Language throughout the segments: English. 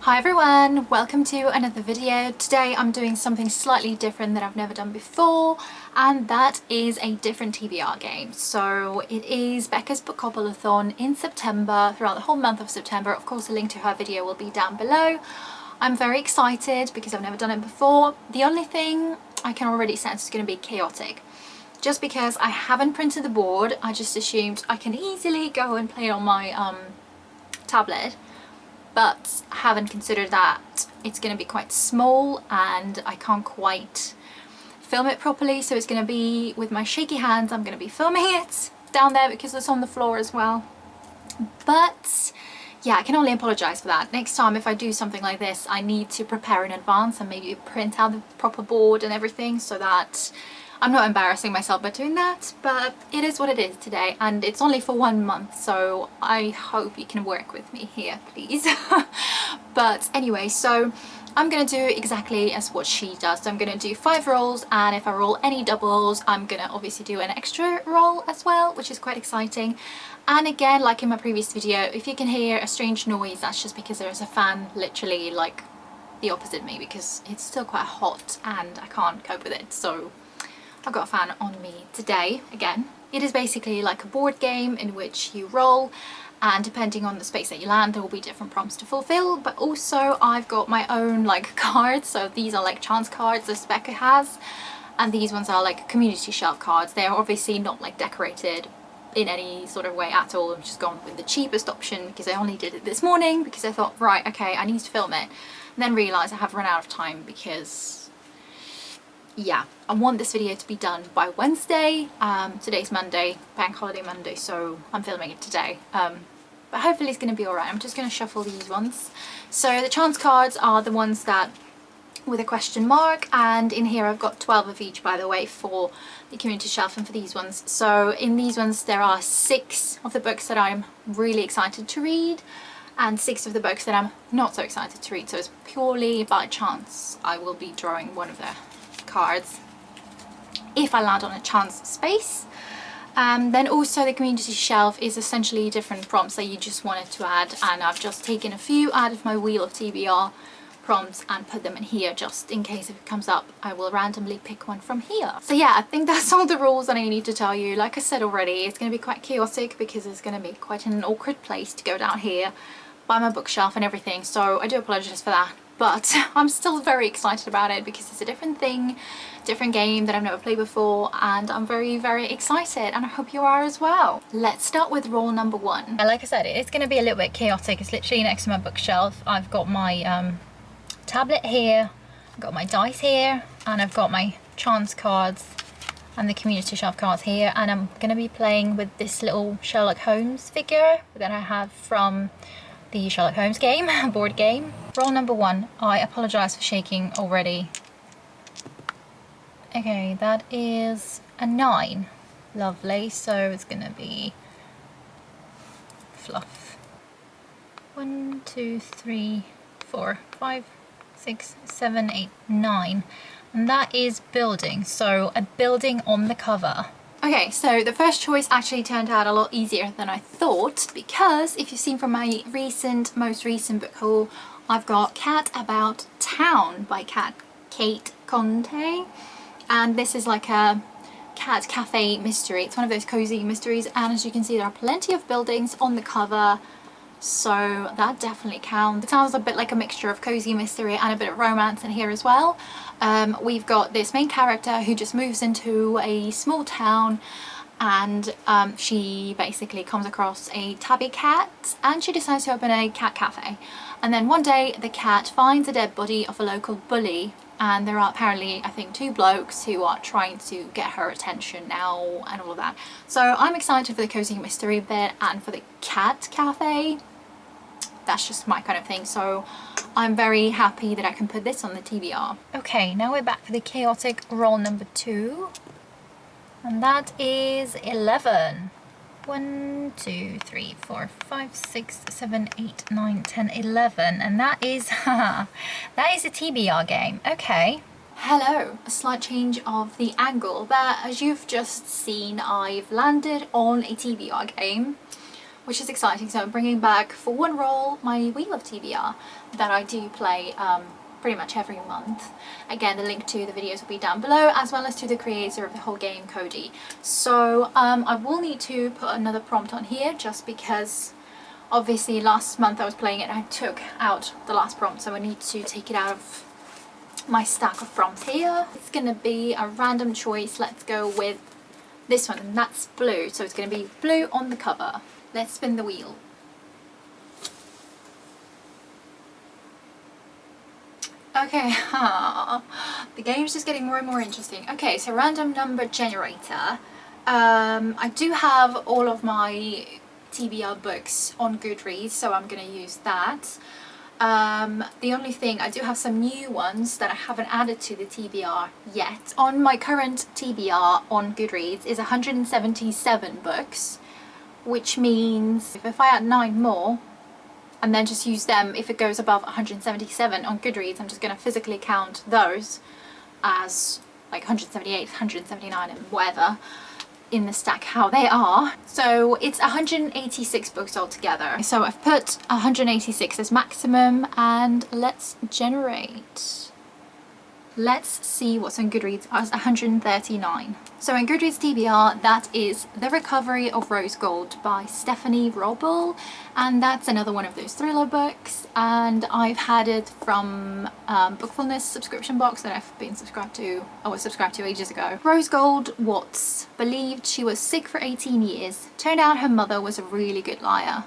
Hi everyone, welcome to another video. Today I'm doing something slightly different that I've never done before, and that is a different TBR game. So it is Becca's Bookoplathon in September, throughout the whole month of September. Of course, a link to her video will be down below. I'm very excited because I've never done it before. The only thing I can already sense is going to be chaotic. Just because I haven't printed the board, I just assumed I can easily go and play on my tablet. But I haven't considered that it's going to be quite small and I can't quite film it properly, so it's going to be with my shaky hands. I'm going to be filming it down there because it's on the floor as well. But yeah, I can only apologise for that. Next time if I do something like this, I need to prepare in advance and maybe print out the proper board and everything so that I'm not embarrassing myself by doing that. But it is what it is today, and it's only for 1 month, so I hope you can work with me here, please. But anyway, so I'm gonna do exactly as what she does. So I'm gonna do 5 rolls, and if I roll any doubles, I'm gonna obviously do an extra roll as well, which is quite exciting. And again, like in my previous video, if you can hear a strange noise, that's just because there's a fan literally like the opposite me, because it's still quite hot and I can't cope with it. So I've got a fan on me today again. It is basically like a board game in which you roll, and depending on the space that you land, there will be different prompts to fulfill. But also I've got my own like cards. So these are like chance cards that Becca has, and these ones are like community shelf cards. They're obviously not like decorated in any sort of way at all. I've just gone with the cheapest option because I only did it this morning because I thought, right, okay, I need to film it, and then realised I have run out of time because yeah, I want this video to be done by Wednesday. Today's Monday, bank holiday Monday, so I'm filming it today. But hopefully it's going to be alright. I'm just going to shuffle these ones. So the chance cards are the ones that with a question mark, and in here I've got 12 of each, by the way, for the community shelf and for these ones. So in these ones there are 6 of the books that I'm really excited to read, and 6 of the books that I'm not so excited to read. So it's purely by chance I will be drawing one of the cards if I land on a chance space. Then also the community shelf is essentially different prompts that you just wanted to add, and I've just taken a few out of my wheel of TBR prompts and put them in here just in case if it comes up I will randomly pick one from here. So yeah, I think that's all the rules that I need to tell you. Like I said already, it's going to be quite chaotic because it's going to be quite an awkward place to go down here by my bookshelf and everything, so I do apologize for that. But I'm still very excited about it because it's a different thing, different game that I've never played before, and I'm very excited, and I hope you are as well. Let's start with roll number 1. Like I said, it's going to be a little bit chaotic. It's literally next to my bookshelf. I've got my tablet here, I've got my dice here, and I've got my chance cards and the community shelf cards here, and I'm going to be playing with this little Sherlock Holmes figure that I have from the Sherlock Holmes game, board game. Roll number 1. I apologise for shaking already. Okay, that is a 9. Lovely, so it's gonna be fluff. 1, 2, 3, 4, 5, 6, 7, 8, 9. And that is building, so a building on the cover. Okay, so the first choice actually turned out a lot easier than I thought, because if you've seen from my most recent book haul, I've got Cat About Town by Kate Conte, and this is like a cat cafe mystery. It's one of those cozy mysteries, and as you can see there are plenty of buildings on the cover, so that definitely counts. It sounds a bit like a mixture of cozy mystery and a bit of romance in here as well. We've got this main character who just moves into a small town, and she basically comes across a tabby cat, and she decides to open a cat cafe. And then one day the cat finds a dead body of a local bully, and there are apparently, I think, 2 blokes who are trying to get her attention now and all of that. So I'm excited for the cozy mystery bit and for the cat cafe. That's just my kind of thing, so I'm very happy that I can put this on the TBR. Okay, now we're back for the chaotic roll number 2, and that is 11. 1, 2, 3, 4, 5, 6, 7, 8, 9, 10, 11, and that is that is a TBR game. Okay. Hello, a slight change of the angle, but as you've just seen, I've landed on a TBR game. which is exciting. So I'm bringing back for one roll my Wheel of TBR that I do play pretty much every month. Again, the link to the videos will be down below, as well as to the creator of the whole game, Cody. So I will need to put another prompt on here, just because obviously last month I was playing it and I took out the last prompt, so I need to take it out of my stack of prompts here. It's gonna be a random choice. Let's go with this one, and that's blue, so it's gonna be blue on the cover. Let's spin the wheel. Okay, the game's just getting more and more interesting. Okay, so random number generator. I do have all of my TBR books on Goodreads, so I'm gonna use that. The only thing, I do have some new ones that I haven't added to the TBR yet. On my current TBR on Goodreads is 177 books, which means if I add 9 more, and then just use them, if it goes above 177 on Goodreads, I'm just going to physically count those as like 178, 179 and whatever in the stack how they are. So it's 186 books altogether. So I've put 186 as maximum, and let's generate. Let's see what's on Goodreads as 139. So in Goodreads TBR, that is The Recovery of Rose Gold by Stephanie Robel, and that's another one of those thriller books, and I've had it from Bookfulness subscription box that I've been subscribed to, I was subscribed to ages ago. Rose Gold Watts believed she was sick for 18 years. Turned out her mother was a really good liar.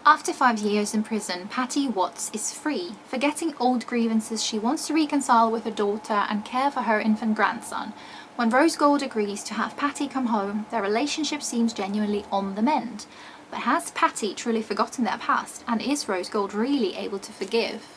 After 5 years in prison, Patty Watts is free. Forgetting old grievances, she wants to reconcile with her daughter and care for her infant grandson. When Rose Gold agrees to have Patty come home, their relationship seems genuinely on the mend. But has Patty truly forgotten their past, and is Rose Gold really able to forgive?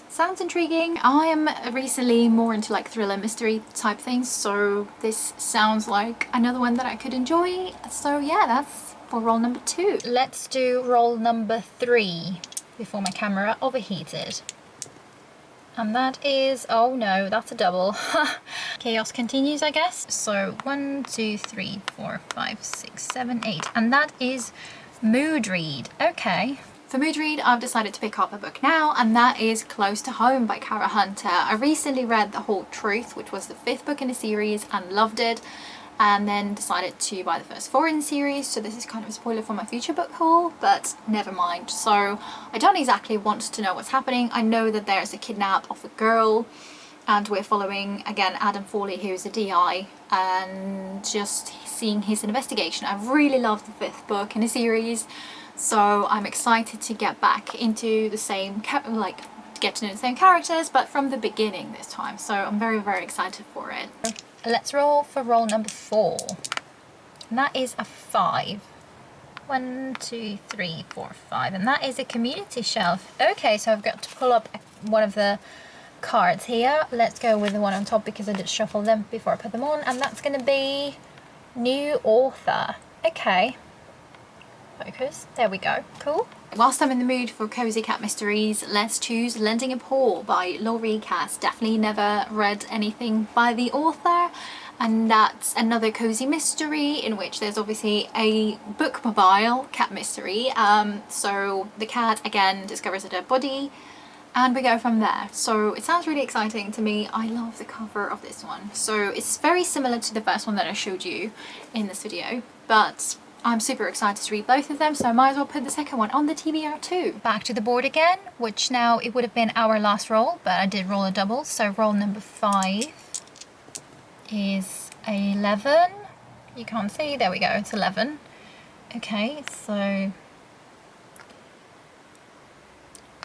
Sounds intriguing. I am recently more into like thriller mystery type things, so this sounds like another one that I could enjoy. So yeah, that's for roll number 2. Let's do roll number 3 before my camera overheated. And that is, oh no, that's a double. Chaos continues, I guess. So 1, 2, 3, 4, 5, 6, 7, 8. And that is Mood Read. Okay. For Mood Read, I've decided to pick up a book now, and that is Close to Home by Kara Hunter. I recently read The Whole Truth, which was the 5th book in the series, and loved it. And then decided to buy the first 4 in the series, so this is kind of a spoiler for my future book haul, but never mind. So I don't exactly want to know what's happening. I know that there's a kidnap of a girl, and we're following again Adam Fawley, who's a DI, and just seeing his investigation. I really loved the 5th book in the series, so I'm excited to get back into the same get to know the same characters, but from the beginning this time. So I'm very, very excited for it. Let's roll for roll number 4. And that is a 5. 1, 2, 3, 4, 5. And that is a community shelf. Okay, so I've got to pull up one of the cards here. Let's go with the one on top because I did shuffle them before I put them on. And that's going to be new author. Okay. Focus. There we go. Cool. Whilst I'm in the mood for cozy cat mysteries, let's choose Lending a Paw by Laurie Cass. Definitely never read anything by the author, and that's another cozy mystery in which there's obviously a bookmobile cat mystery. So the cat again discovers a dead body, and we go from there. So it sounds really exciting to me. I love the cover of this one. So it's very similar to the first one that I showed you in this video, but I'm super excited to read both of them, so I might as well put the second one on the TBR too. Back to the board again, which now it would have been our last roll, but I did roll a double, so roll number 5 is 11. You can't see, there we go, it's 11. Okay, so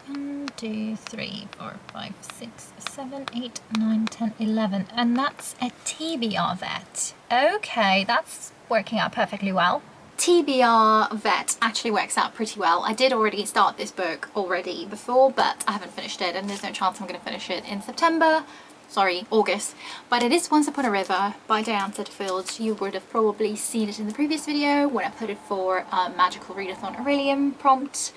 1, 2, 3, 4, 5, 6, 7, 8, 9, 10, 11, and that's a TBR vet. Okay, that's working out perfectly well. TBR vet actually works out pretty well. I did already start this book already before, but I haven't finished it, and there's no chance I'm going to finish it in September. Sorry, August. But it is Once Upon a River by Diane Setterfield. You would have probably seen it in the previous video when I put it for a Magical Readathon Aurelium prompt,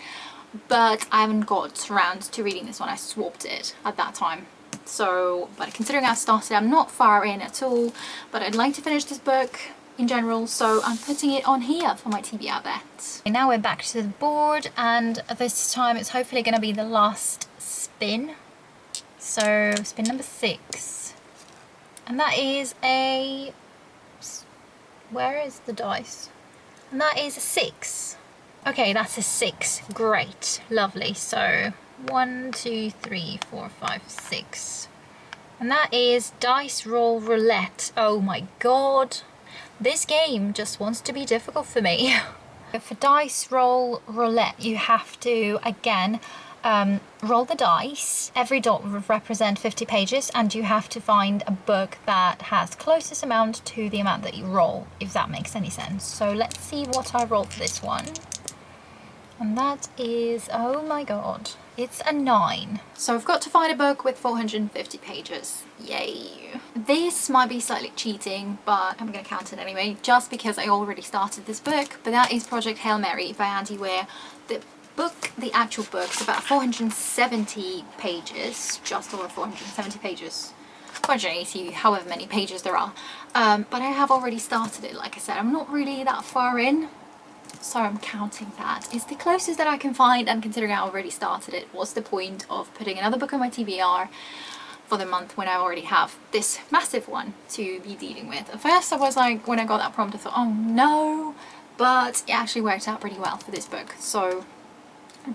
but I haven't got around to reading this one. I swapped it at that time. So, but considering I've started, I'm not far in at all, but I'd like to finish this book in general, so I'm putting it on here for my TBR bet. Okay, now we're back to the board, and this time it's hopefully going to be the last spin. So spin number 6, and that is a, where is the dice? And that is a 6. Okay, that's a 6. Great, lovely. So 1, 2, 3, 4, 5, 6. And that is Dice Roll Roulette. Oh my god. This game just wants to be difficult for me. For Dice Roll Roulette, you have to, again, roll the dice. Every dot will represent 50 pages, and you have to find a book that has closest amount to the amount that you roll, if that makes any sense. So let's see what I rolled for this one. And that is, oh my god, it's a 9. So I've got to find a book with 450 pages. Yay. This might be slightly cheating, but I'm going to count it anyway, just because I already started this book. But that is Project Hail Mary by Andy Weir. The actual book is about 470 pages, just over 470 pages. 480, however many pages there are. But I have already started it, like I said. I'm not really that far in. So I'm counting that. It's the closest that I can find, and considering I already started it, what's the point of putting another book on my TBR for the month when I already have this massive one to be dealing with? At first I was like, when I got that prompt, I thought, oh no, but it actually worked out pretty well for this book. So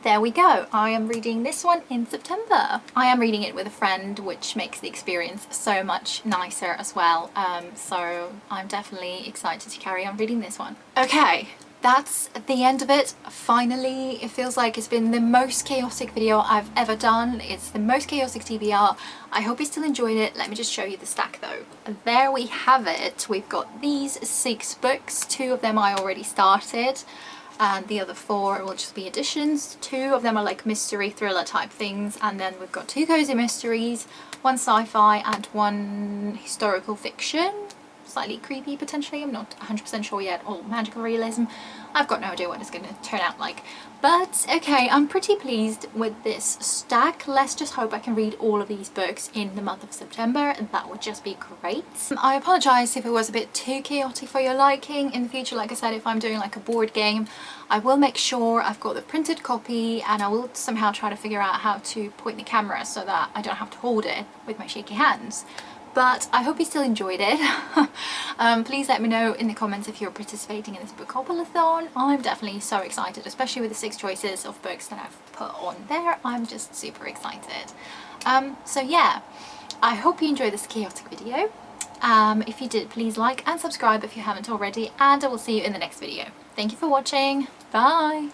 there we go. I am reading this one in September. I am reading it with a friend, which makes the experience so much nicer as well. So I'm definitely excited to carry on reading this one. Okay. That's the end of it. Finally, it feels like it's been the most chaotic video I've ever done. It's the most chaotic TBR. I hope you still enjoyed it. Let me just show you the stack though. There we have it. We've got these 6 books. 2 of them I already started, and the other 4 will just be additions. 2 of them are like mystery thriller type things, and then we've got 2 cozy mysteries, 1 sci-fi and 1 historical fiction. Slightly creepy potentially, I'm not 100% sure yet, or magical realism. I've got no idea what it's going to turn out like. But okay, I'm pretty pleased with this stack. Let's just hope I can read all of these books in the month of September, and that would just be great. I apologise if it was a bit too chaotic for your liking. In the future, like I said, if I'm doing like a board game, I will make sure I've got the printed copy, and I will somehow try to figure out how to point the camera so that I don't have to hold it with my shaky hands. But I hope you still enjoyed it. Please let me know in the comments if you're participating in this Bookoplathon. I'm definitely so excited, especially with the 6 choices of books that I've put on there. I'm just super excited. So yeah, I hope you enjoyed this chaotic video. If you did, please like and subscribe if you haven't already, and I will see you in the next video. Thank you for watching. Bye!